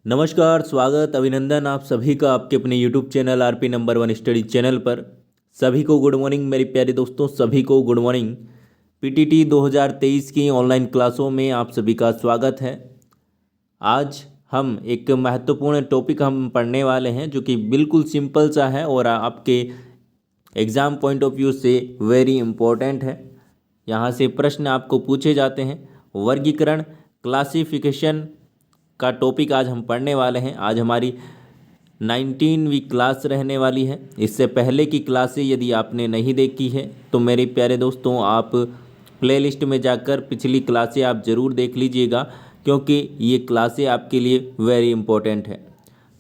नमस्कार, स्वागत, अभिनंदन आप सभी का आपके अपने YouTube channel RP number one study channel पर। सभी को गुड मॉर्निंग मेरे प्यारे दोस्तों, सभी को गुड मॉर्निंग। पीटीटी 2023 की ऑनलाइन क्लासों में आप सभी का स्वागत है। आज हम एक महत्वपूर्ण टॉपिक हम पढ़ने वाले हैं जो कि बिल्कुल सिंपल सा है और आपके एग्ज़ाम पॉइंट ऑफ व्यू से वेरी इम्पोर्टेंट है। यहाँ से प्रश्न आपको पूछे जाते हैं। वर्गीकरण, क्लासिफिकेशन का टॉपिक आज हम पढ़ने वाले हैं। आज हमारी 19वीं क्लास रहने वाली है। इससे पहले की क्लासें यदि आपने नहीं देखी है तो मेरे प्यारे दोस्तों आप प्लेलिस्ट में जाकर पिछली क्लासें आप ज़रूर देख लीजिएगा, क्योंकि ये क्लासें आपके लिए वेरी इंपॉर्टेंट है।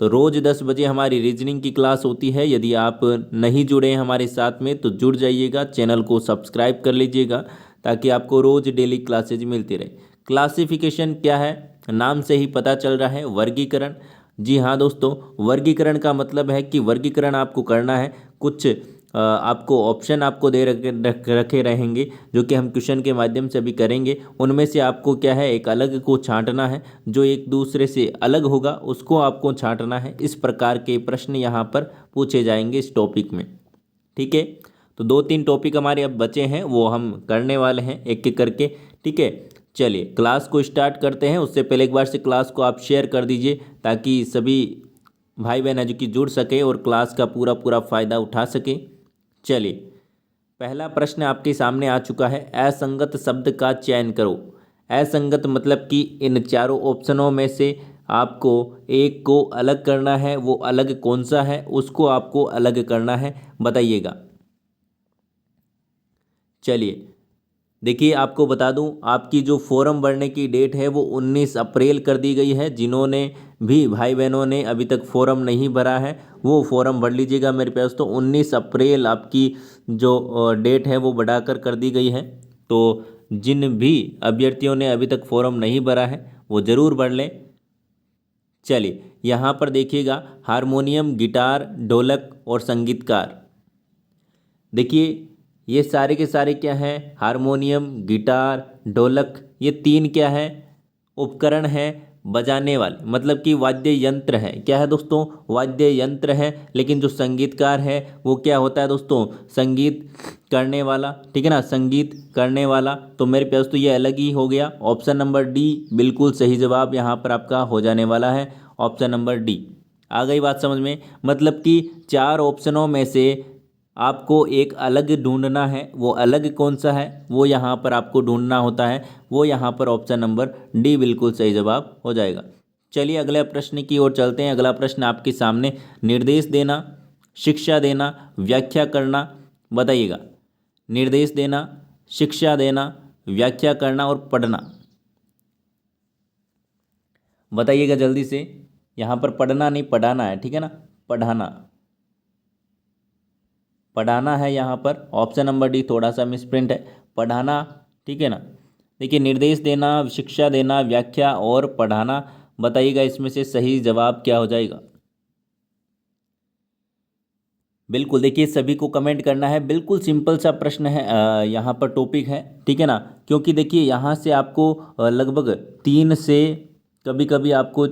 तो रोज़ 10 बजे हमारी रीजनिंग की क्लास होती है। यदि आप नहीं जुड़े हैं हमारे साथ में तो जुड़ जाइएगा, चैनल को सब्सक्राइब कर लीजिएगा ताकि आपको रोज़ डेली क्लासेज मिलती रहे। क्लासिफिकेशन क्या है, नाम से ही पता चल रहा है, वर्गीकरण। जी हाँ दोस्तों, वर्गीकरण का मतलब है कि वर्गीकरण आपको करना है। कुछ आपको ऑप्शन आपको दे रखे रहेंगे जो कि हम क्वेश्चन के माध्यम से अभी करेंगे। उनमें से आपको क्या है, एक अलग को छांटना है, जो एक दूसरे से अलग होगा उसको आपको छांटना है। इस प्रकार के प्रश्न यहाँ पर पूछे जाएंगे इस टॉपिक में। ठीक है, तो 2-3 टॉपिक हमारे अब बचे हैं, वो हम करने वाले हैं एक एक करके। ठीक है, चलिए क्लास को स्टार्ट करते हैं। उससे पहले एक बार से क्लास को आप शेयर कर दीजिए ताकि सभी भाई बहन जो कि जुड़ सके और क्लास का पूरा पूरा फ़ायदा उठा सके। चलिए, पहला प्रश्न आपके सामने आ चुका है। असंगत शब्द का चयन करो। असंगत मतलब कि इन चारों ऑप्शनों में से आपको एक को अलग करना है। वो अलग कौन सा है उसको आपको अलग करना है, बताइएगा। चलिए देखिए, आपको बता दूं, आपकी जो फॉर्म भरने की डेट है वो 19 अप्रैल कर दी गई है। जिन्होंने भी भाई बहनों ने अभी तक फॉर्म नहीं भरा है वो फॉर्म भर लीजिएगा मेरे पास। तो 19 अप्रैल आपकी जो डेट है वो बढ़ाकर कर दी गई है। तो जिन भी अभ्यर्थियों ने अभी तक फॉर्म नहीं भरा है वो ज़रूर भर लें। चलिए यहाँ पर देखिएगा, हारमोनियम, गिटार, ढोलक और संगीतकार। देखिए ये सारे के सारे क्या हैं, हारमोनियम, गिटार, ढोलक, ये 3 क्या है, उपकरण है बजाने वाले, मतलब कि वाद्य यंत्र है। क्या है दोस्तों, वाद्य यंत्र है। लेकिन जो संगीतकार है वो क्या होता है दोस्तों, संगीत करने वाला। ठीक है ना, संगीत करने वाला। तो मेरे पास तो ये अलग ही हो गया। ऑप्शन नंबर डी बिल्कुल सही जवाब यहाँ पर आपका हो जाने वाला है, ऑप्शन नंबर डी। आ गई बात समझ में, मतलब कि 4 ऑप्शनों में से आपको एक अलग ढूंढना है। वो अलग कौन सा है वो यहाँ पर आपको ढूंढना होता है। वो यहाँ पर ऑप्शन नंबर डी बिल्कुल सही जवाब हो जाएगा। चलिए अगले प्रश्न की ओर चलते हैं। अगला प्रश्न आपके सामने, निर्देश देना, शिक्षा देना, व्याख्या करना, बताइएगा। निर्देश देना, शिक्षा देना, व्याख्या करना और पढ़ना, बताइएगा जल्दी से। यहाँ पर पढ़ना नहीं पढ़ाना है, ठीक है ना, पढ़ाना, पढ़ाना है यहाँ पर। ऑप्शन नंबर डी थोड़ा सा मिसप्रिंट है, पढ़ाना। ठीक है ना, देखिए निर्देश देना, शिक्षा देना, व्याख्या और पढ़ाना, बताइएगा इसमें से सही जवाब क्या हो जाएगा। बिल्कुल, देखिए सभी को कमेंट करना है। बिल्कुल सिंपल सा प्रश्न है, यहाँ पर टॉपिक है। ठीक है ना, क्योंकि देखिए यहाँ से आपको लगभग 3 से कभी कभी आपको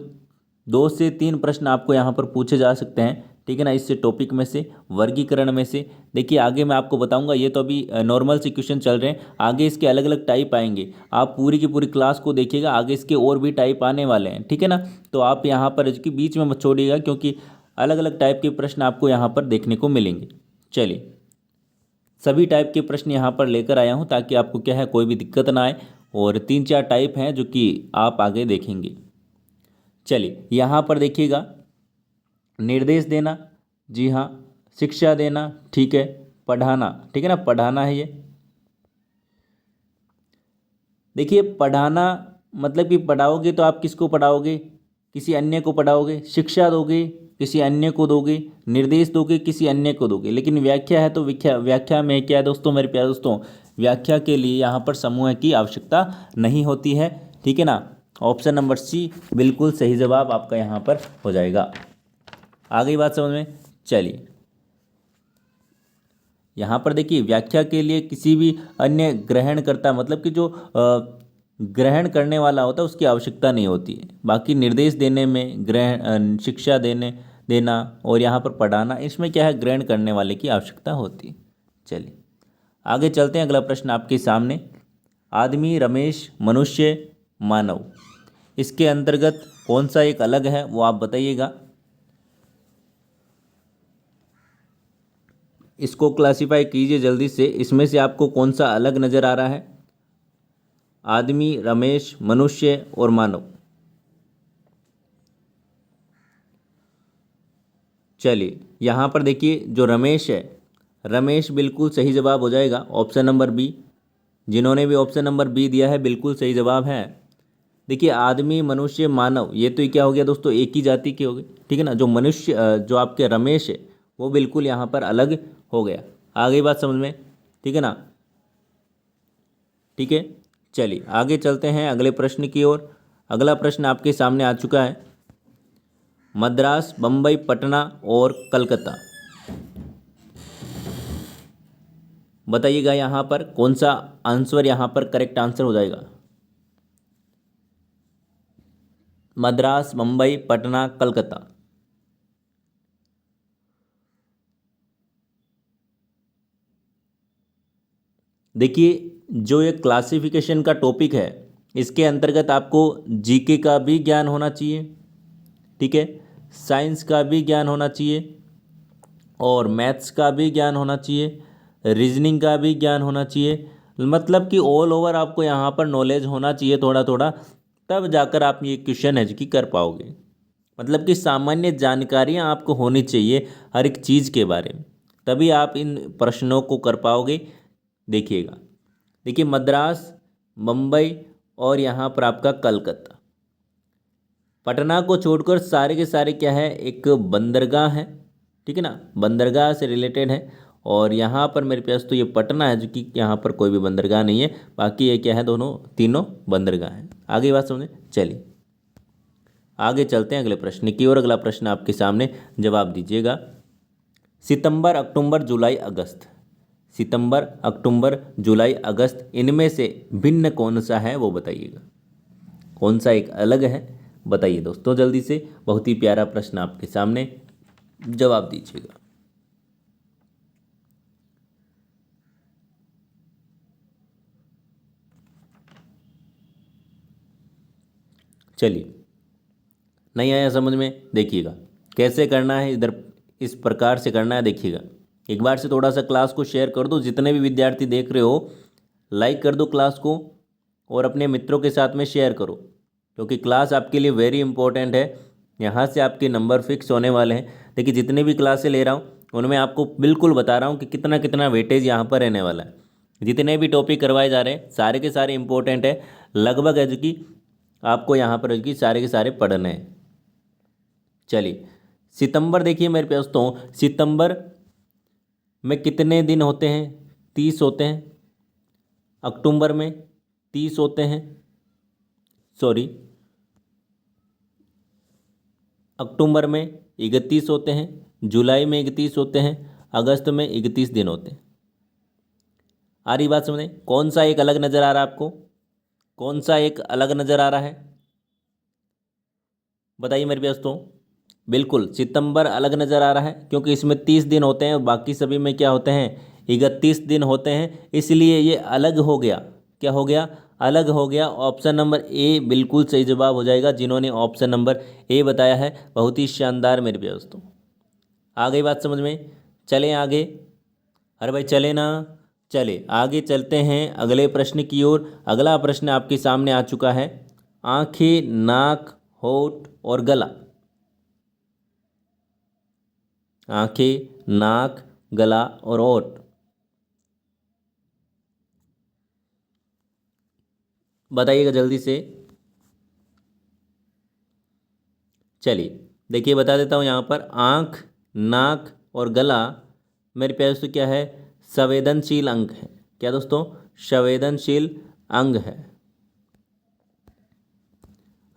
2 से 3 प्रश्न आपको यहाँ पर पूछे जा सकते हैं। ठीक है ना, इससे टॉपिक में से, वर्गीकरण में से। देखिए आगे मैं आपको बताऊंगा, ये तो अभी नॉर्मल से क्वेश्चन चल रहे हैं, आगे इसके अलग अलग टाइप आएंगे। आप पूरी की पूरी क्लास को देखिएगा, आगे इसके और भी टाइप आने वाले हैं। ठीक है ना, तो आप यहाँ पर इसके बीच में मत छोड़िएगा, क्योंकि अलग अलग टाइप के प्रश्न आपको यहाँ पर देखने को मिलेंगे। चलिए, सभी टाइप के प्रश्न यहाँ पर लेकर आया हूँ ताकि आपको क्या है, कोई भी दिक्कत ना आए। और 3-4 टाइप हैं जो कि आप आगे देखेंगे। चलिए यहाँ पर देखिएगा, निर्देश देना, जी हाँ, शिक्षा देना, ठीक है, पढ़ाना, ठीक है ना, पढ़ाना है ये। देखिए पढ़ाना मतलब कि पढ़ाओगे तो आप किसको पढ़ाओगे, किसी अन्य को पढ़ाओगे। शिक्षा दोगे किसी अन्य को दोगे, निर्देश दोगे किसी अन्य को दोगे। लेकिन व्याख्या है तो व्याख्या में क्या है दोस्तों, मेरे प्यारे दोस्तों, व्याख्या के लिए यहाँ पर समूह की आवश्यकता नहीं होती है। ठीक है ना, ऑप्शन नंबर सी बिल्कुल सही जवाब आपका यहाँ पर हो जाएगा। आ गई बात समझ में। चलिए यहाँ पर देखिए, व्याख्या के लिए किसी भी अन्य ग्रहण करता, मतलब कि जो ग्रहण करने वाला होता है उसकी आवश्यकता नहीं होती है। बाकी निर्देश देने में ग्रहण शिक्षा देना और यहाँ पर पढ़ाना, इसमें क्या है, ग्रहण करने वाले की आवश्यकता होती है। चलिए आगे चलते हैं। अगला प्रश्न आपके सामने, आदमी, रमेश, मनुष्य, मानव, इसके अंतर्गत कौन सा एक अलग है वो आप बताइएगा। इसको क्लासिफाई कीजिए जल्दी से, इसमें से आपको कौन सा अलग नज़र आ रहा है। आदमी, रमेश, मनुष्य और मानव। चलिए यहाँ पर देखिए, जो रमेश है, रमेश बिल्कुल सही जवाब हो जाएगा, ऑप्शन नंबर बी। जिन्होंने भी ऑप्शन नंबर बी दिया है बिल्कुल सही जवाब है। देखिए आदमी, मनुष्य, मानव, ये तो क्या हो गया दोस्तों, एक ही जाति के हो गए, ठीक है ना। जो मनुष्य जो आपके रमेश है वो बिल्कुल यहाँ पर अलग हो गया। आ गई बात समझ में, ठीक है ना। ठीक है, चलिए आगे चलते हैं अगले प्रश्न की ओर। अगला प्रश्न आपके सामने आ चुका है, मद्रास, बम्बई, पटना और कलकत्ता, बताइएगा यहाँ पर कौन सा आंसर यहाँ पर करेक्ट आंसर हो जाएगा। मद्रास, बम्बई, पटना, कलकत्ता। देखिए जो ये क्लासिफिकेशन का टॉपिक है, इसके अंतर्गत आपको जीके का भी ज्ञान होना चाहिए, ठीक है, साइंस का भी ज्ञान होना चाहिए और मैथ्स का भी ज्ञान होना चाहिए, रीजनिंग का भी ज्ञान होना चाहिए। मतलब कि ऑल ओवर आपको यहाँ पर नॉलेज होना चाहिए थोड़ा थोड़ा, तब जाकर आप ये क्वेश्चन है जो कि कर पाओगे। मतलब कि सामान्य जानकारियाँ आपको होनी चाहिए हर एक चीज़ के बारे में, तभी आप इन प्रश्नों को कर पाओगे। देखिएगा, देखिए मद्रास, मुंबई और यहाँ पर आपका कलकत्ता, पटना को छोड़कर सारे के सारे क्या है, एक बंदरगाह है, ठीक है ना, बंदरगाह से रिलेटेड है। और यहाँ पर मेरे पास तो ये पटना है जो कि यहाँ पर कोई भी बंदरगाह नहीं है, बाकी ये क्या है, दोनों तीनों बंदरगाह हैं। आगे बात समझे, चलिए आगे चलते हैं अगले प्रश्न की ओर। अगला प्रश्न आपके सामने, जवाब दीजिएगा। सितंबर, अक्टूबर, जुलाई, अगस्त, सितंबर, अक्टूबर, जुलाई, अगस्त, इनमें से भिन्न कौन सा है वो बताइएगा। कौन सा एक अलग है बताइए दोस्तों जल्दी से। बहुत ही प्यारा प्रश्न आपके सामने, जवाब दीजिएगा। चलिए, नहीं आया समझ में, देखिएगा कैसे करना है, इधर इस प्रकार से करना है। देखिएगा एक बार से थोड़ा सा क्लास को शेयर कर दो, जितने भी विद्यार्थी देख रहे हो लाइक कर दो क्लास को और अपने मित्रों के साथ में शेयर करो, क्योंकि क्लास आपके लिए वेरी इंपॉर्टेंट है। यहाँ से आपके नंबर फिक्स होने वाले हैं। देखिए जितने भी क्लासें ले रहा हूँ उनमें आपको बिल्कुल बता रहा हूँ कि कितना कितना वेटेज यहाँ पर रहने वाला है। जितने भी टॉपिक करवाए जा रहे हैं सारे के सारे इंपॉर्टेंट है, लगभग है जो कि आपको यहाँ पर जो कि सारे के सारे पढ़ने हैं। चलिए सितंबर देखिए मेरे पास, तो सितंबर में कितने दिन होते हैं, 30 होते हैं। अक्टूबर में 30 होते हैं, सॉरी, अक्टूबर में 31 होते हैं, जुलाई में 31 होते हैं, अगस्त में 31 दिन होते हैं। आ रही बात समझे, कौन सा एक अलग नज़र आ रहा है आपको, कौन सा एक अलग नज़र आ रहा है बताइए मेरे पास। तो बिल्कुल सितंबर अलग नज़र आ रहा है, क्योंकि इसमें 30 दिन होते हैं और बाकी सभी में क्या होते हैं, 31 दिन होते हैं, इसलिए ये अलग हो गया। क्या हो गया, अलग हो गया। ऑप्शन नंबर ए बिल्कुल सही जवाब हो जाएगा। जिन्होंने ऑप्शन नंबर ए बताया है बहुत ही शानदार मेरे प्यारे दोस्तों। आ गई बात समझ में, चलें आगे। अरे भाई चले ना, चले आगे चलते हैं अगले प्रश्न की ओर। अगला प्रश्न आपके सामने आ चुका है, आंखें, नाक, होठ और गला, आंखें, नाक, गला और होठ, बताइएगा जल्दी से। चलिए देखिए बता देता हूँ, यहाँ पर आँख, नाक और गला मेरे प्यारे दोस्तों क्या है, संवेदनशील अंग है। क्या दोस्तों, संवेदनशील अंग है।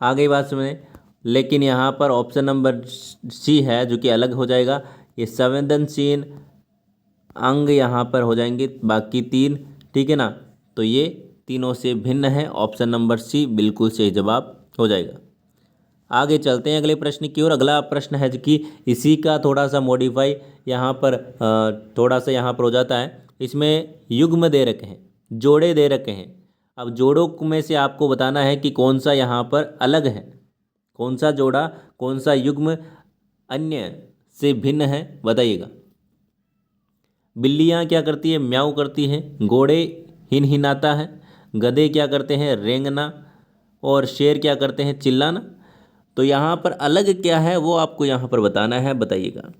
आ गई बात समझे, लेकिन यहाँ पर ऑप्शन नंबर सी है जो कि अलग हो जाएगा। ये संवेदनशील अंग यहाँ पर हो जाएंगे बाकी तीन, ठीक है ना। तो ये तीनों से भिन्न है। ऑप्शन नंबर सी बिल्कुल सही जवाब हो जाएगा। आगे चलते हैं अगले प्रश्न की ओर। अगला प्रश्न है कि इसी का थोड़ा सा मॉडिफाई यहाँ पर थोड़ा सा यहाँ पर हो जाता है। इसमें युग्म दे रखे हैं, जोड़े दे रखे हैं। अब जोड़ों में से आपको बताना है कि कौन सा यहाँ पर अलग है, कौन सा जोड़ा, कौन सा युग्म अन्य से भिन्न है, बताइएगा। बिल्लियाँ क्या करती है, म्याऊं करती हैं। घोड़े हिनहिनाता है। गधे क्या करते हैं, रेंगना। और शेर क्या करते हैं, चिल्लाना। तो यहाँ पर अलग क्या है वो आपको यहाँ पर बताना है, बताइएगा।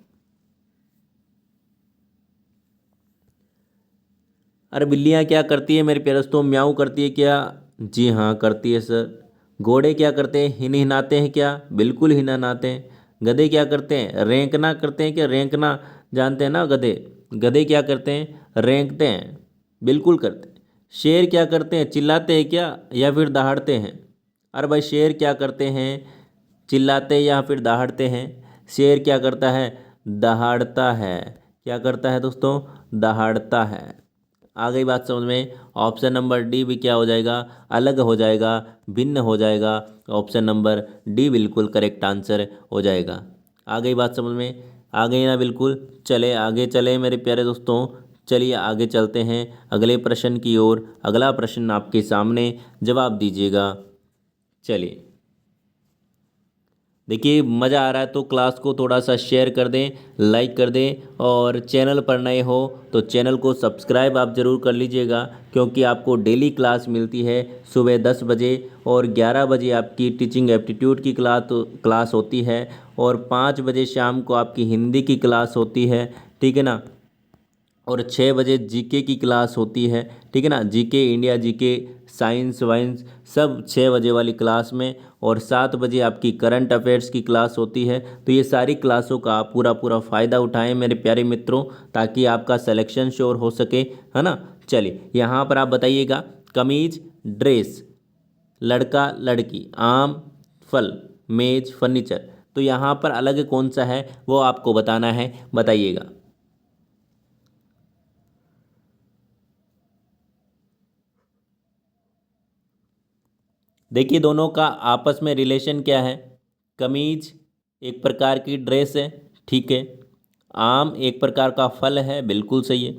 अरे बिल्लियाँ क्या करती है मेरे प्यारे दोस्तों, म्याऊं करती है क्या, जी हाँ करती है सर। घोड़े क्या करते हैं, हिनहिनाते हैं क्या, बिल्कुल हिनहिनाते हैं। गधे क्या करते हैं, रेंकना करते हैं क्या, रेंकना जानते हैं ना गधे, गधे क्या करते हैं, रेंकते हैं, बिल्कुल करते हैं। शेर क्या करते हैं, चिल्लाते हैं क्या या फिर दहाड़ते हैं। अरे भाई शेर क्या करते हैं, चिल्लाते या फिर दहाड़ते हैं। शेर क्या करता है, दहाड़ता है। क्या करता है दोस्तों, दहाड़ता है। आ गई बात समझ में। ऑप्शन नंबर डी भी क्या हो जाएगा, अलग हो जाएगा, भिन्न हो जाएगा। ऑप्शन नंबर डी बिल्कुल करेक्ट आंसर हो जाएगा। आ गई बात समझ में, आ गई ना, बिल्कुल। चले आगे चले मेरे प्यारे दोस्तों, चलिए आगे चलते हैं अगले प्रश्न की ओर। अगला प्रश्न आपके सामने, जवाब दीजिएगा। चलिए देखिए, मज़ा आ रहा है तो क्लास को थोड़ा सा शेयर कर दें, लाइक कर दें, और चैनल पर नए हो तो चैनल को सब्सक्राइब आप ज़रूर कर लीजिएगा, क्योंकि आपको डेली क्लास मिलती है सुबह 10 बजे, और 11 बजे आपकी टीचिंग एप्टीट्यूड की क्लास होती है, और 5 बजे शाम को आपकी हिंदी की क्लास होती है, ठीक है ना। और 6 बजे जीके की क्लास होती है, ठीक है ना। जीके, इंडिया जीके, साइंस वाइंस सब 6 बजे वाली क्लास में। और 7 बजे आपकी करंट अफेयर्स की क्लास होती है। तो ये सारी क्लासों का आप पूरा पूरा फ़ायदा उठाएं मेरे प्यारे मित्रों, ताकि आपका सिलेक्शन श्योर हो सके, है ना। चलिए यहाँ पर आप बताइएगा, कमीज ड्रेस, लड़का लड़की, आम फल, मेज फर्नीचर। तो यहाँ पर अलग कौन सा है वो आपको बताना है, बताइएगा। देखिए दोनों का आपस में रिलेशन क्या है। कमीज एक प्रकार की ड्रेस है, ठीक है। आम एक प्रकार का फल है, बिल्कुल सही है।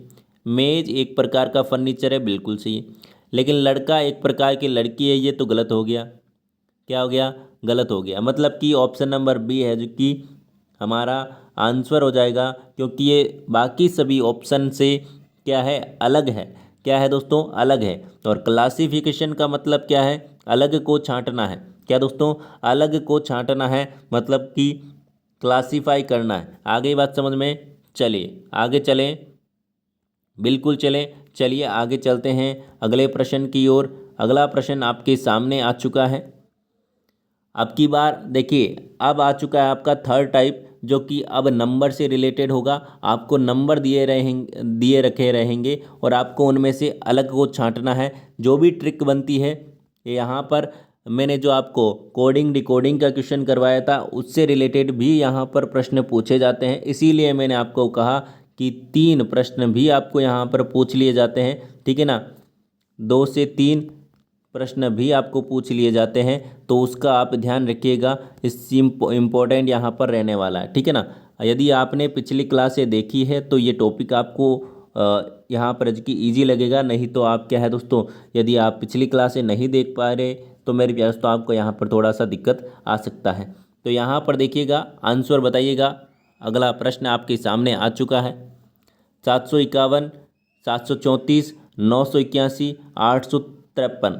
मेज एक प्रकार का फर्नीचर है, बिल्कुल सही है। लेकिन लड़का एक प्रकार की लड़की है, ये तो गलत हो गया। क्या हो गया, गलत हो गया। मतलब कि ऑप्शन नंबर बी है जो कि हमारा आंसर हो जाएगा, क्योंकि ये बाकी सभी ऑप्शन से क्या है, अलग है। क्या है दोस्तों, अलग है। और क्लासिफिकेशन का मतलब क्या है, अलग को छांटना है। क्या दोस्तों, अलग को छांटना है, मतलब कि क्लासीफाई करना है। आगे बात समझ में। चलिए आगे चलें, बिल्कुल चलें। चलिए आगे चलते हैं अगले प्रश्न की ओर। अगला प्रश्न आपके सामने आ चुका है। अब की बार देखिए, अब आ चुका है आपका थर्ड टाइप, जो कि अब नंबर से रिलेटेड होगा। आपको नंबर दिए रखे रहेंगे, और आपको उनमें से अलग को छांटना है। जो भी ट्रिक बनती है यहाँ पर, मैंने जो आपको कोडिंग डिकोडिंग का क्वेश्चन करवाया था उससे रिलेटेड भी यहाँ पर प्रश्न पूछे जाते हैं। इसीलिए मैंने आपको कहा कि 3 प्रश्न भी आपको यहाँ पर पूछ लिए जाते हैं, ठीक है ना। 2 से 3 प्रश्न भी आपको पूछ लिए जाते हैं, तो उसका आप ध्यान रखिएगा। इस इम्पोर्टेंट यहाँ पर रहने वाला है, ठीक है ना। यदि आपने पिछली क्लासें देखी है तो ये टॉपिक आपको यहाँ पर कि ईजी लगेगा। नहीं तो आप क्या है दोस्तों, यदि आप पिछली क्लासें नहीं देख पा रहे तो मेरे प्यारे दोस्तों आपको यहाँ पर थोड़ा सा दिक्कत आ सकता है। तो यहाँ पर देखिएगा, आंसर बताइएगा। अगला प्रश्न आपके सामने आ चुका है। 751, 734, 981, 853।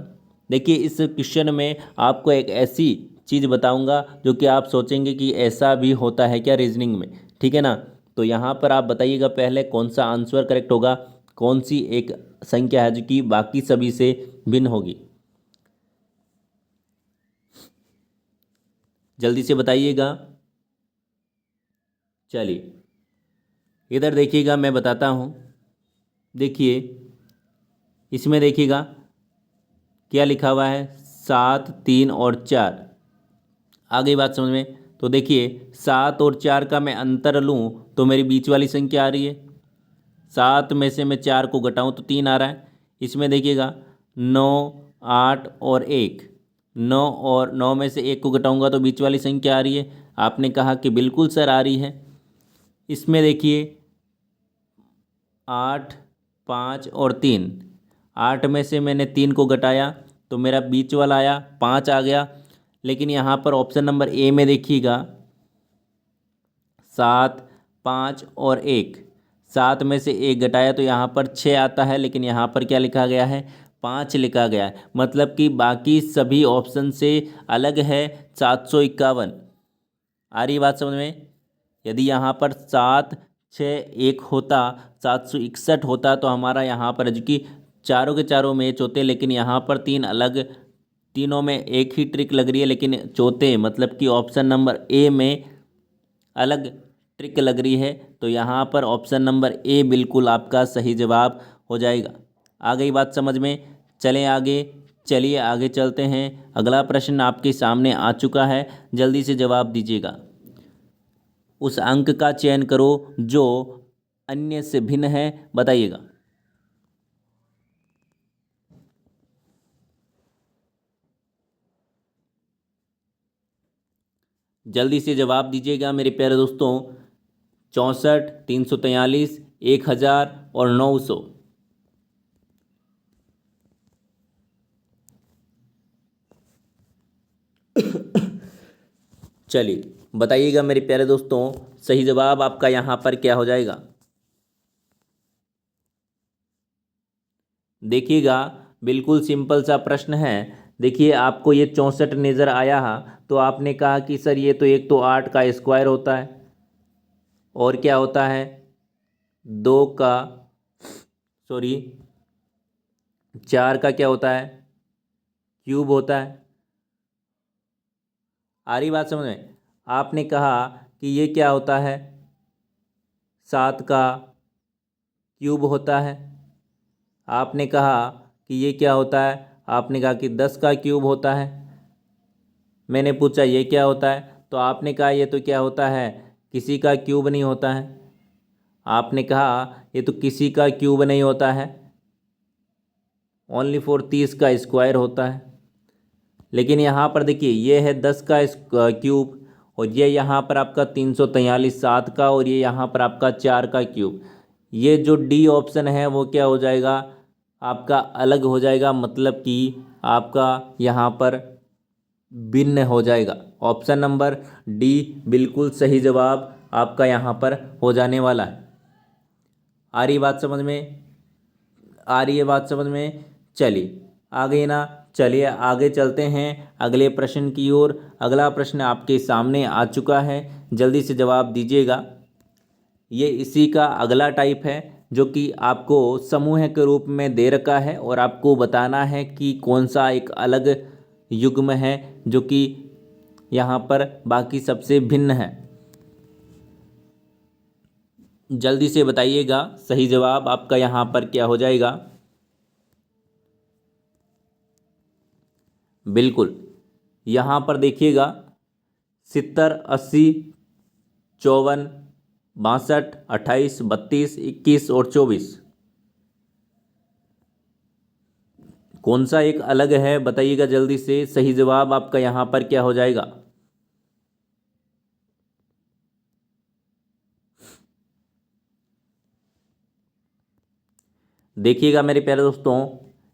देखिए इस क्वेश्चन में आपको एक ऐसी चीज़ बताऊंगा जो कि आप सोचेंगे कि ऐसा भी होता है क्या रीजनिंग में, ठीक है ना। तो यहाँ पर आप बताइएगा पहले कौन सा आंसर करेक्ट होगा, कौन सी एक संख्या है जो कि बाकी सभी से भिन्न होगी। जल्दी से बताइएगा। चलिए इधर देखिएगा, मैं बताता हूँ। देखिए इसमें देखिएगा क्या लिखा हुआ है, 7, 3 और 4। आ गई बात समझ में। तो देखिए 7 और 4 का मैं अंतर लूँ तो मेरी बीच वाली संख्या आ रही है। 7 में से मैं 4 को घटाऊँ तो 3 आ रहा है। इसमें देखिएगा 9, 8 और 1। 9 और 9 में से 1 को घटाऊंगा तो बीच वाली संख्या आ रही है। आपने कहा कि बिल्कुल सर आ रही है। इसमें देखिए 8, 5 और 3। 8 में से मैंने 3 को घटाया तो मेरा बीच वाला आया 5 आ गया। लेकिन यहाँ पर ऑप्शन नंबर ए में देखिएगा 7, 5 और 1। 7 में से 1 घटाया तो यहाँ पर 6 आता है, लेकिन यहाँ पर क्या लिखा गया है, 5 लिखा गया है। मतलब कि बाकी सभी ऑप्शन से अलग है 751। आ रही बात समझ में? यदि यहाँ पर 7, 6, 1 होता, 761 होता तो हमारा यहाँ पर जो कि चारों के चारों मैच होते, लेकिन यहाँ पर 3 अलग, तीनों में एक ही ट्रिक लग रही है, लेकिन चौथे मतलब कि ऑप्शन नंबर ए में अलग ट्रिक लग रही है। तो यहाँ पर ऑप्शन नंबर ए बिल्कुल आपका सही जवाब हो जाएगा। आ गई बात समझ में? चलें आगे। चलिए आगे चलते हैं। अगला प्रश्न आपके सामने आ चुका है, जल्दी से जवाब दीजिएगा। उस अंक का चयन करो जो अन्य से भिन्न है, बताइएगा। जल्दी से जवाब दीजिएगा मेरे प्यारे दोस्तों। 64, 343, 1000 और 900। चलिए बताइएगा मेरे प्यारे दोस्तों, सही जवाब आपका यहाँ पर क्या हो जाएगा। देखिएगा, बिल्कुल सिंपल सा प्रश्न है। देखिए आपको ये 64 नज़र आया तो आपने कहा कि सर ये तो एक तो 8 का स्क्वायर होता है, और क्या होता है, 2 का, सॉरी 4 का क्या होता है, क्यूब होता है। आ रही बात समझ में? आपने कहा कि ये क्या होता है, 7 का क्यूब होता है। आपने कहा कि ये क्या होता है, आपने कहा कि 10 का क्यूब होता है। मैंने पूछा ये क्या होता है, तो आपने कहा ये तो क्या होता है, किसी का क्यूब नहीं होता है। आपने कहा ये तो किसी का क्यूब नहीं होता है, ओनली फॉर 30 का स्क्वायर होता है। लेकिन यहाँ पर देखिए ये है 10 का क्यूब, और ये यहाँ पर आपका 343 7 का, और ये यहाँ पर आपका 4 का क्यूब। ये जो डी ऑप्शन है वो क्या हो जाएगा, आपका अलग हो जाएगा, मतलब कि आपका यहाँ पर भिन्न हो जाएगा। ऑप्शन नंबर डी बिल्कुल सही जवाब आपका यहाँ पर हो जाने वाला है। आ रही बात समझ में? आ रही है बात समझ में? चलिए आगे ना, चलिए आगे चलते हैं अगले प्रश्न की ओर। अगला प्रश्न आपके सामने आ चुका है, जल्दी से जवाब दीजिएगा। ये इसी का अगला टाइप है, जो कि आपको समूह के रूप में दे रखा है, और आपको बताना है कि कौन सा एक अलग युग्म है जो कि यहाँ पर बाकी सबसे भिन्न है। जल्दी से बताइएगा, सही जवाब आपका यहाँ पर क्या हो जाएगा। बिल्कुल, यहाँ पर देखिएगा 70, 80, 54, 62, 28, 32, 21 और 24। कौन सा एक अलग है बताइएगा जल्दी से, सही जवाब आपका यहाँ पर क्या हो जाएगा। देखिएगा मेरे प्यारे दोस्तों,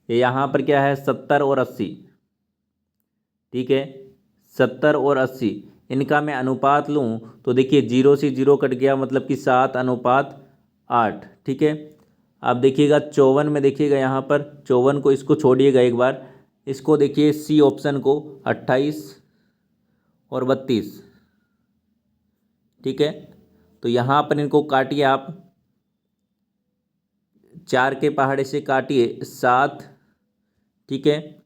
ये यहाँ पर क्या है, 70 और 80। ठीक है, 70 और 80, इनका मैं अनुपात लूँ तो देखिए 0 से 0 कट गया, मतलब कि 7:8। ठीक है, अब देखिएगा 54 में, देखिएगा यहाँ पर 54 को, इसको छोड़िएगा एक बार, इसको देखिए सी ऑप्शन को, 28 और 32। ठीक है, तो यहाँ पर इनको काटिए आप, 4 के पहाड़े से काटिए 7। ठीक है,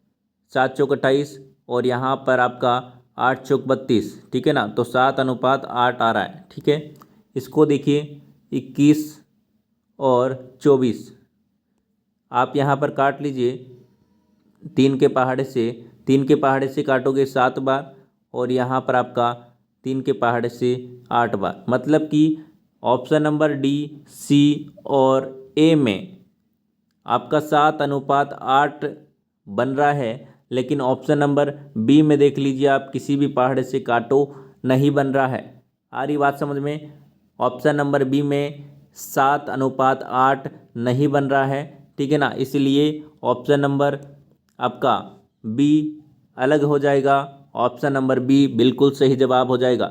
7 चौक 28, और यहाँ पर आपका 8 चौक 32। ठीक है ना, तो 7:8 आ रहा है। ठीक है, इसको देखिए 21 और 24, आप यहाँ पर काट लीजिए 3 के पहाड़े से। 3 के पहाड़े से काटोगे 7 बार, और यहाँ पर आपका 3 के पहाड़े से 8 बार, मतलब कि ऑप्शन नंबर डी, सी और ए में आपका 7:8 बन रहा है, लेकिन ऑप्शन नंबर बी में देख लीजिए आप, किसी भी पहाड़ से काटो नहीं बन रहा है। आ रही बात समझ में? ऑप्शन नंबर बी में 7:8 नहीं बन रहा है, ठीक है ना। इसलिए ऑप्शन नंबर आपका बी अलग हो जाएगा। ऑप्शन नंबर बी बिल्कुल सही जवाब हो जाएगा।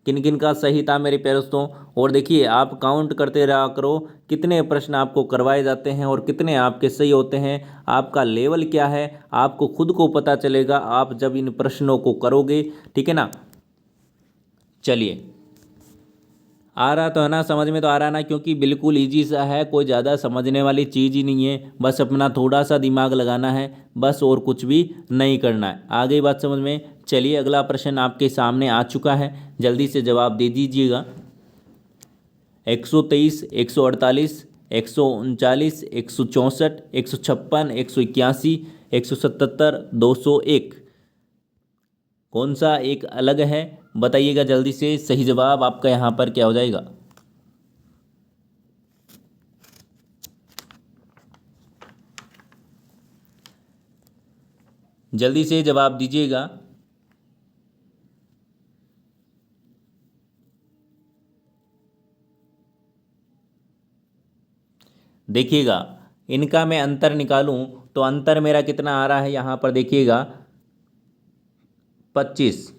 किन किन का सही था मेरे प्यारे दोस्तों? और देखिए, आप काउंट करते रहा करो कितने प्रश्न आपको करवाए जाते हैं और कितने आपके सही होते हैं। आपका लेवल क्या है आपको खुद को पता चलेगा आप जब इन प्रश्नों को करोगे, ठीक है ना। चलिए, आ रहा तो है ना समझ में? तो आ रहा ना, क्योंकि बिल्कुल इजी सा है, कोई ज़्यादा समझने वाली चीज़ ही नहीं है। बस अपना थोड़ा सा दिमाग लगाना है बस, और कुछ भी नहीं करना है। आ गई बात समझ में? चलिए, अगला प्रश्न आपके सामने आ चुका है, जल्दी से जवाब दे दीजिएगा। 123, 148, 139, 164, 156, 181, 177, 201, कौन सा एक अलग है? बताइएगा जल्दी से। सही जवाब आपका यहाँ पर क्या हो जाएगा? जल्दी से जवाब दीजिएगा। देखिएगा, इनका मैं अंतर निकालूं तो अंतर मेरा कितना आ रहा है यहाँ पर देखिएगा, 25।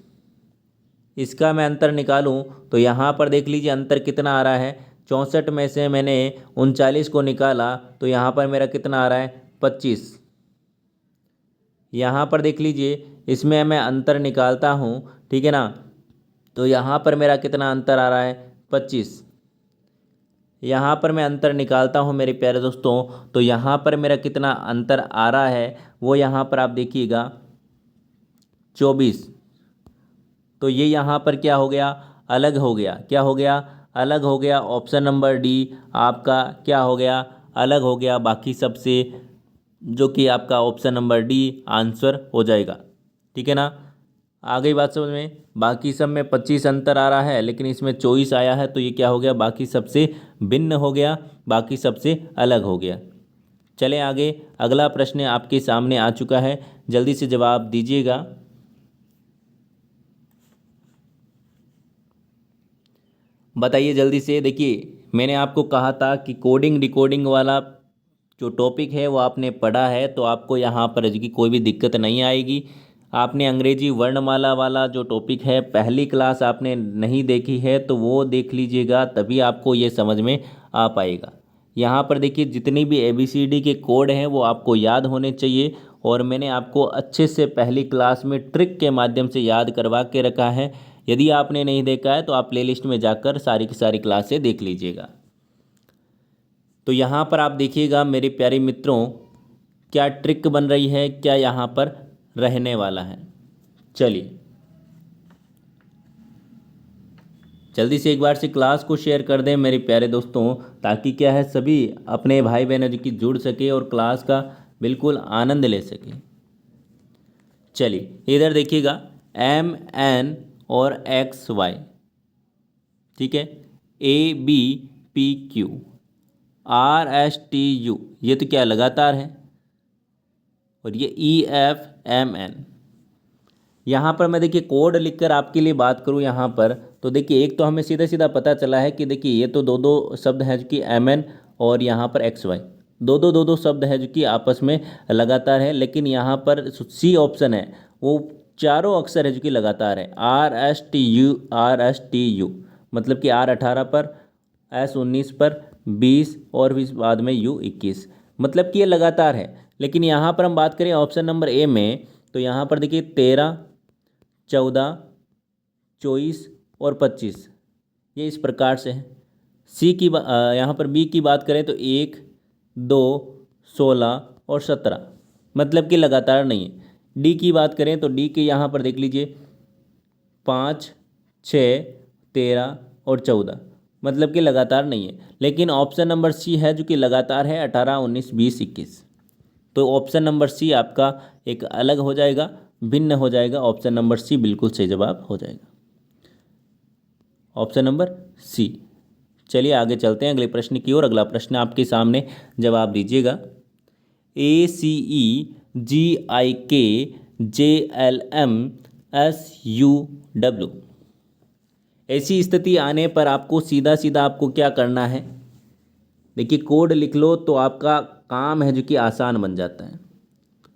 इसका मैं अंतर निकालूं तो यहाँ पर देख लीजिए अंतर कितना आ रहा है। 64 में से मैंने 39 को निकाला तो यहाँ पर मेरा कितना आ रहा है? 25। यहाँ पर देख लीजिए, इसमें मैं अंतर निकालता हूँ, ठीक है ना, तो यहाँ पर मेरा कितना अंतर आ रहा है? 25। यहाँ पर मैं अंतर निकालता हूँ मेरे प्यारे दोस्तों, तो यहाँ पर मेरा कितना अंतर आ रहा है वो यहाँ पर आप देखिएगा 24। तो ये यहाँ पर क्या हो गया? अलग हो गया। क्या हो गया? अलग हो गया। ऑप्शन नंबर डी आपका क्या हो गया? अलग हो गया बाकी सबसे, जो कि आपका ऑप्शन नंबर डी आंसर हो जाएगा, ठीक है ना। आ गई बात समझ में? बाकी सब में 25 अंतर आ रहा है, लेकिन इसमें 24 आया है, तो ये क्या हो गया? बाकी सबसे भिन्न हो गया, बाकी सबसे अलग हो गया। चलें आगे, अगला प्रश्न आपके सामने आ चुका है, जल्दी से जवाब दीजिएगा। बताइए जल्दी से। देखिए, मैंने आपको कहा था कि कोडिंग डिकोडिंग वाला जो टॉपिक है वो आपने पढ़ा है, तो आपको यहाँ पर की कोई भी दिक्कत नहीं आएगी। आपने अंग्रेजी वर्णमाला वाला जो टॉपिक है पहली क्लास आपने नहीं देखी है तो वो देख लीजिएगा, तभी आपको ये समझ में आ पाएगा। यहाँ पर देखिए, जितनी भी ABCD के कोड हैं वो आपको याद होने चाहिए, और मैंने आपको अच्छे से पहली क्लास में ट्रिक के माध्यम से याद करवा के रखा है। यदि आपने नहीं देखा है तो आप प्लेलिस्ट में जाकर सारी की सारी क्लासें देख लीजिएगा। तो यहाँ पर आप देखिएगा मेरे प्यारे मित्रों, क्या ट्रिक बन रही है, क्या यहाँ पर रहने वाला है। चलिए, जल्दी से एक बार से क्लास को शेयर कर दें मेरे प्यारे दोस्तों, ताकि क्या है सभी अपने भाई बहनों की जुड़ सके और क्लास का बिल्कुल आनंद ले सके। चलिए, इधर देखिएगा, MN और XY, ठीक है, ABPQ RSTU, ये तो क्या लगातार है, और ये EFMN। यहाँ पर मैं देखिए कोड लिखकर आपके लिए बात करूँ यहाँ पर, तो देखिए एक तो हमें सीधा सीधा पता चला है कि देखिए ये तो दो दो शब्द हैं जो कि MN और यहाँ पर XY, दो दो शब्द हैं जो कि आपस में लगातार है। लेकिन यहाँ पर C ऑप्शन है वो चारों अक्षर है जो कि लगातार है, RSTU, मतलब कि R18 पर, S19 पर, 20 और फिर बाद में U21, मतलब कि ये लगातार है। लेकिन यहाँ पर हम बात करें ऑप्शन नंबर ए में, तो यहाँ पर देखिए 13, 14, 24 और 25, ये इस प्रकार से है। यहाँ पर बी की बात करें तो 1, 2, 16 और 17, मतलब कि लगातार नहीं है। डी की बात करें तो डी के यहाँ पर देख लीजिए 5, 6, 13 और 14, मतलब कि लगातार नहीं है। लेकिन ऑप्शन नंबर सी है जो कि लगातार है, 18, 19, 20, 21। तो ऑप्शन नंबर सी आपका एक अलग हो जाएगा, भिन्न हो जाएगा। ऑप्शन नंबर सी बिल्कुल सही जवाब हो जाएगा, ऑप्शन नंबर सी। चलिए आगे चलते हैं अगले प्रश्न की ओर। अगला प्रश्न आपके सामने, जवाब दीजिएगा। ACE GIKJLMSUW। ऐसी स्थिति आने पर आपको सीधा सीधा आपको क्या करना है, देखिए कोड लिख लो तो आपका काम है जो कि आसान बन जाता है।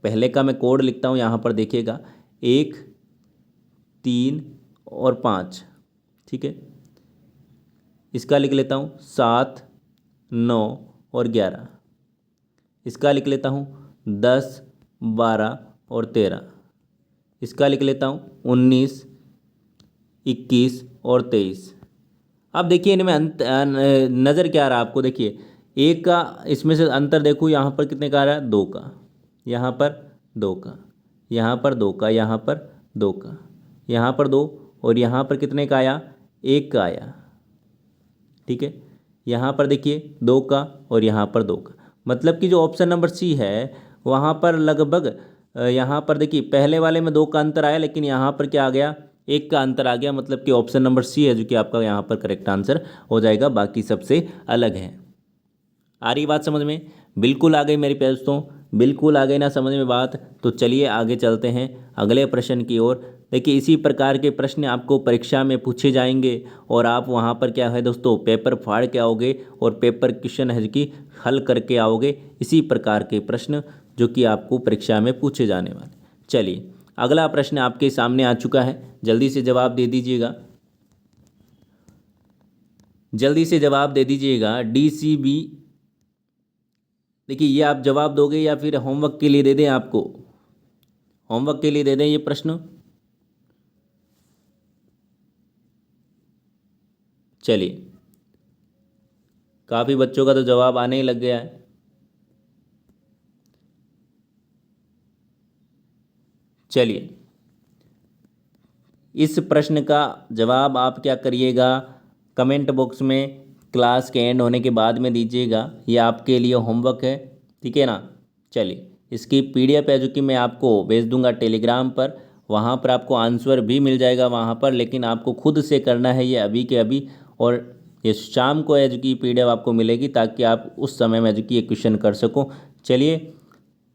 पहले का मैं कोड लिखता हूँ, यहाँ पर देखिएगा 1, 3 और 5, ठीक है। इसका लिख लेता हूँ 7, 9 और 11। इसका लिख लेता हूँ 10, 12 और 13। इसका लिख लेता हूँ 19, 21 और 23। अब देखिए इनमें नज़र क्या आ रहा है आपको, देखिए एक का इसमें से अंतर देखो, यहाँ पर कितने का आ रहा है, 2 का, यहाँ पर 2 का, यहाँ पर 2 का, यहाँ पर 2 का, यहाँ पर 2 और यहाँ पर कितने का आया, 1 का आया, ठीक है। यहाँ पर देखिए 2 का और यहाँ पर 2 का, मतलब कि जो ऑप्शन नंबर सी है वहाँ पर लगभग यहाँ पर देखिए पहले वाले में 2 का अंतर आया, लेकिन यहाँ पर क्या आ गया, 1 का अंतर आ गया। मतलब कि ऑप्शन नंबर सी है जो कि आपका यहाँ पर करेक्ट आंसर हो जाएगा, बाकी सबसे अलग है। आ रही बात समझ में? बिल्कुल आ गई मेरे प्यारे दोस्तों, बिल्कुल आ गई ना समझ में बात? तो चलिए आगे चलते हैं अगले प्रश्न की ओर। देखिए इसी प्रकार के प्रश्न आपको परीक्षा में पूछे जाएंगे और आप वहाँ पर क्या है दोस्तों, पेपर फाड़ के आओगे और पेपर क्वेश्चन है कि हल करके आओगे। इसी प्रकार के प्रश्न जो कि आपको परीक्षा में पूछे जाने वाले। चलिए अगला प्रश्न आपके सामने आ चुका है, जल्दी से जवाब दे दीजिएगा, जल्दी से जवाब दे दीजिएगा। DCB, देखिए ये आप जवाब दोगे या फिर होमवर्क के लिए दे दें, आपको होमवर्क के लिए दे दें ये प्रश्न। चलिए काफ़ी बच्चों का तो जवाब आने ही लग गया है। चलिए इस प्रश्न का जवाब आप क्या करिएगा, कमेंट बॉक्स में क्लास के एंड होने के बाद में दीजिएगा। ये आपके लिए होमवर्क है, ठीक है ना। चलिए इसकी PDF है जो कि मैं आपको भेज दूंगा टेलीग्राम पर, वहाँ पर आपको आंसर भी मिल जाएगा वहाँ पर, लेकिन आपको खुद से करना है ये अभी के अभी। और ये शाम को है जो कि PDF आपको मिलेगी, ताकि आप उस समय में जो कि ये क्वेश्चन कर सको। चलिए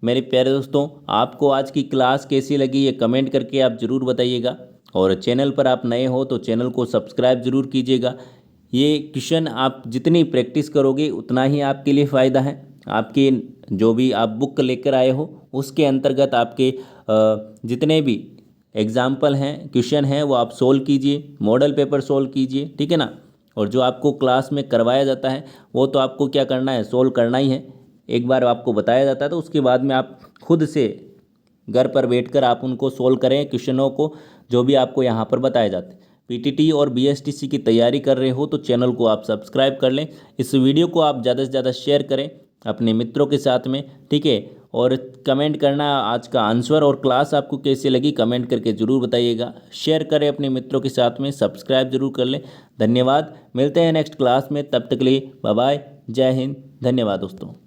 मेरे प्यारे दोस्तों, आपको आज की क्लास कैसी लगी ये कमेंट करके आप ज़रूर बताइएगा, और चैनल पर आप नए हो तो चैनल को सब्सक्राइब ज़रूर कीजिएगा। ये क्वेश्चन आप जितनी प्रैक्टिस करोगे उतना ही आपके लिए फ़ायदा है। आपके जो भी आप बुक लेकर आए हो उसके अंतर्गत आपके जितने भी एग्जाम्पल हैं, क्वेश्चन हैं, वो आप सोल्व कीजिए, मॉडल पेपर सोल्व कीजिए, ठीक है ना। और जो आपको क्लास में करवाया जाता है वो तो आपको क्या करना है, सोल्व करना ही है। एक बार आपको बताया जाता है तो उसके बाद में आप खुद से घर पर बैठकर आप उनको सोल्व करें क्वेश्चनों को, जो भी आपको यहाँ पर बताए जाते हैं। PTT और BSTC की तैयारी कर रहे हो तो चैनल को आप सब्सक्राइब कर लें। इस वीडियो को आप ज़्यादा से ज़्यादा शेयर करें अपने मित्रों के साथ में, ठीक है। और कमेंट करना आज का आंसर और क्लास आपको कैसी लगी कमेंट करके ज़रूर बताइएगा। शेयर करें अपने मित्रों के साथ में, सब्सक्राइब जरूर कर लें। धन्यवाद, मिलते हैं नेक्स्ट क्लास में, तब तक के लिए बाय बाय, जय हिंद, धन्यवाद दोस्तों।